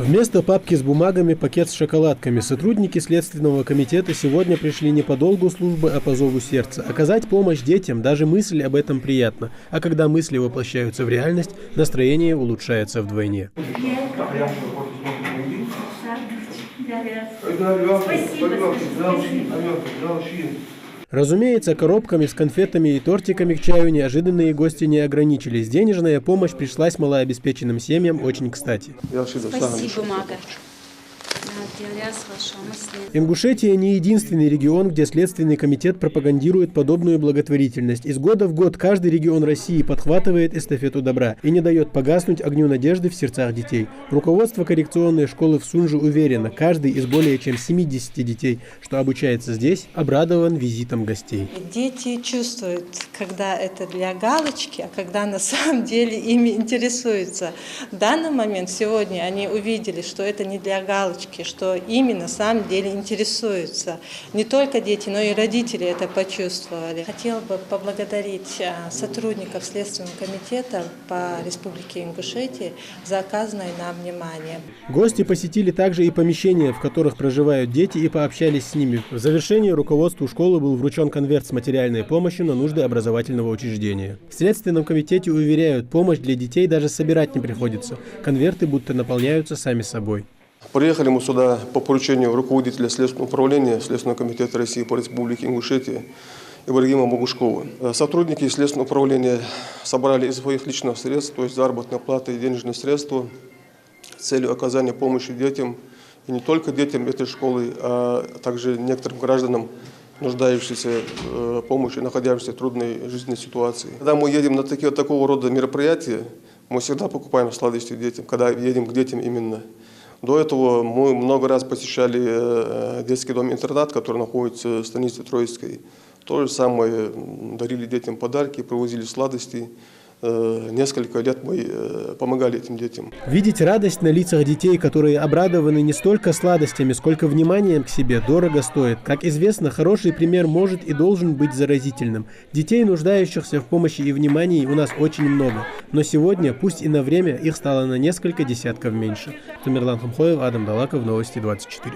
Вместо папки с бумагами пакет с шоколадками. Сотрудники Следственного комитета сегодня пришли не по долгу службы, а по зову сердца. Оказать помощь детям, даже мысль об этом приятна. А когда мысли воплощаются в реальность, настроение улучшается вдвойне. Разумеется, коробками с конфетами и тортиками к чаю неожиданные гости не ограничились. Денежная помощь пришлась малообеспеченным семьям очень кстати. Спасибо, Мага. Ингушетия не единственный регион, где Следственный комитет пропагандирует подобную благотворительность. Из года в год каждый регион России подхватывает эстафету добра и не дает погаснуть огню надежды в сердцах детей. Руководство коррекционной школы в Сунже уверено, каждый из более чем 70 детей, что обучается здесь, обрадован визитом гостей. Дети чувствуют, когда это для галочки, а когда на самом деле ими интересуются. В данный момент сегодня они увидели, что это не для галочки, что ими на самом деле интересуются. Не только дети, но и родители это почувствовали. Хотела бы поблагодарить сотрудников Следственного комитета по Республике Ингушетия за оказанное нам внимание. Гости посетили также и помещения, в которых проживают дети, и пообщались с ними. В завершении руководству школы был вручен конверт с материальной помощью на нужды образовательного учреждения. В Следственном комитете уверяют, помощь для детей даже собирать не приходится. Конверты будто наполняются сами собой. Приехали мы сюда по поручению руководителя Следственного управления Следственного комитета России по Республике Ингушетия Ибрагима Богушкова. Сотрудники Следственного управления собрали из своих личных средств, то есть заработной платы и денежные средства, с целью оказания помощи детям, и не только детям этой школы, а также некоторым гражданам, нуждающимся в помощи, находящимся в трудной жизненной ситуации. Когда мы едем на такого рода мероприятия, мы всегда покупаем сладости детям, когда едем к детям именно. До этого мы много раз посещали детский дом-интернат, который находится в станице Троицкой. То же самое, дарили детям подарки, привозили сладости. Несколько лет мы помогали этим детям. Видеть радость на лицах детей, которые обрадованы не столько сладостями, сколько вниманием к себе, дорого стоит. Как известно, хороший пример может и должен быть заразительным. Детей, нуждающихся в помощи и внимании, у нас очень много. Но сегодня, пусть и на время, их стало на несколько десятков меньше. Тамерлан Хамхоев, Адам Далаков, Новости 24.